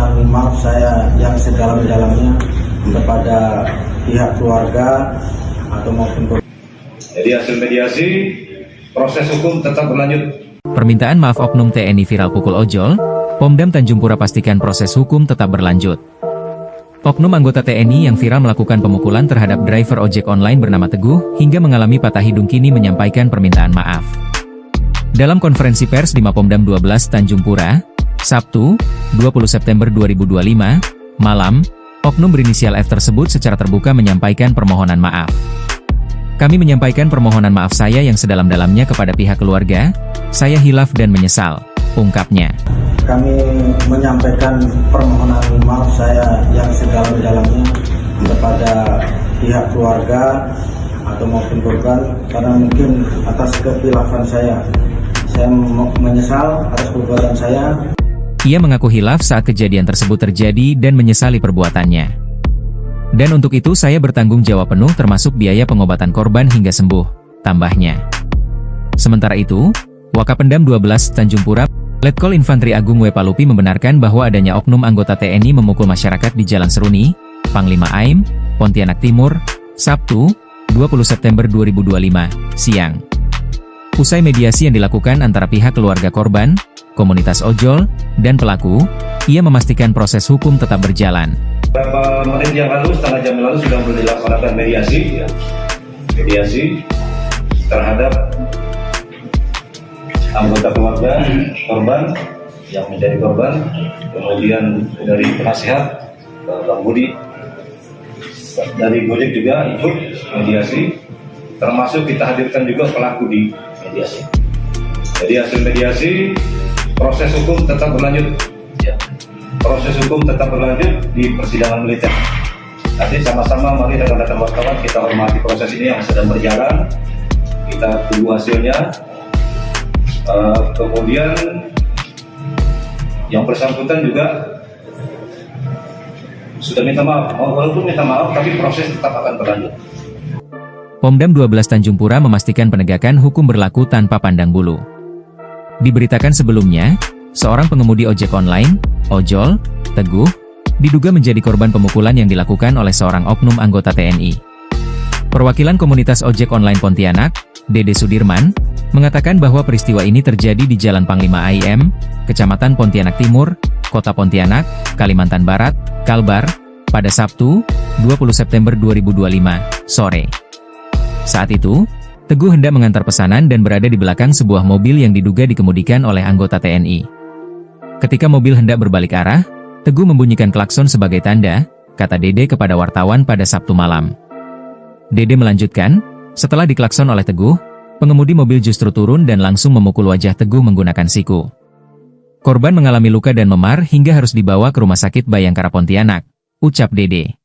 permohonan maaf saya yang sedalam-dalamnya kepada pihak keluarga atau maupun. Jadi hasil mediasi, proses hukum tetap berlanjut. Permintaan maaf oknum TNI viral pukul ojol, Pomdam Tanjung Pura pastikan proses hukum tetap berlanjut. Oknum anggota TNI yang viral melakukan pemukulan terhadap driver ojek online bernama Teguh hingga mengalami patah hidung kini menyampaikan permintaan maaf. Dalam konferensi pers di Mapolda 12 Tanjung Pura, Sabtu, 20 September 2025, malam, oknum berinisial F tersebut secara terbuka menyampaikan permohonan maaf. Kami menyampaikan permohonan maaf saya yang sedalam-dalamnya kepada pihak keluarga, saya hilaf dan menyesal, ungkapnya. Kami menyampaikan permohonan maaf saya yang sedalam-dalamnya kepada pihak keluarga atau maupun korban karena mungkin atas kehilafan saya. Saya menyesal atas perbuatan saya. Ia mengaku hilaf saat kejadian tersebut terjadi dan menyesali perbuatannya. Dan untuk itu saya bertanggung jawab penuh termasuk biaya pengobatan korban hingga sembuh, tambahnya. Sementara itu, Wakapendam 12 Tanjung Pura, Letkol Infantri Agung W. Palupi membenarkan bahwa adanya oknum anggota TNI memukul masyarakat di Jalan Seruni, Panglima Aim, Pontianak Timur, Sabtu, 20 September 2025, siang. Usai mediasi yang dilakukan antara pihak keluarga korban, komunitas ojol, dan pelaku, ia memastikan proses hukum tetap berjalan. Beberapa menit yang lalu, setengah jam lalu sudah dilaksanakan mediasi, mediasi terhadap anggota keluarga korban yang menjadi korban, kemudian dari penasihat Bang Budi, dari Gojek juga ikut mediasi, termasuk kita hadirkan juga pelaku di mediasi. Jadi hasil mediasi, proses hukum tetap berlanjut. Proses hukum tetap berlanjut di persidangan militer. Nanti sama-sama mari rekan-rekan wartawan kita hormati proses ini yang sedang berjalan. Kita tunggu hasilnya. Kemudian yang bersangkutan juga sudah minta maaf. Walaupun minta maaf, tapi proses tetap akan berlanjut. Pomdam 12 Tanjung Pura memastikan penegakan hukum berlaku tanpa pandang bulu. Diberitakan sebelumnya, seorang pengemudi ojek online, ojol, Teguh, diduga menjadi korban pemukulan yang dilakukan oleh seorang oknum anggota TNI. Perwakilan komunitas ojek online Pontianak, Dede Sudirman, mengatakan bahwa peristiwa ini terjadi di Jalan Panglima Aim, Kecamatan Pontianak Timur, Kota Pontianak, Kalimantan Barat, Kalbar, pada Sabtu, 20 September 2025, sore. Saat itu, Teguh hendak mengantar pesanan dan berada di belakang sebuah mobil yang diduga dikemudikan oleh anggota TNI. Ketika mobil hendak berbalik arah, Teguh membunyikan klakson sebagai tanda, kata Dede kepada wartawan pada Sabtu malam. Dede melanjutkan, setelah diklakson oleh Teguh, pengemudi mobil justru turun dan langsung memukul wajah Teguh menggunakan siku. Korban mengalami luka dan memar hingga harus dibawa ke Rumah Sakit Bayangkara Pontianak, ucap Dede.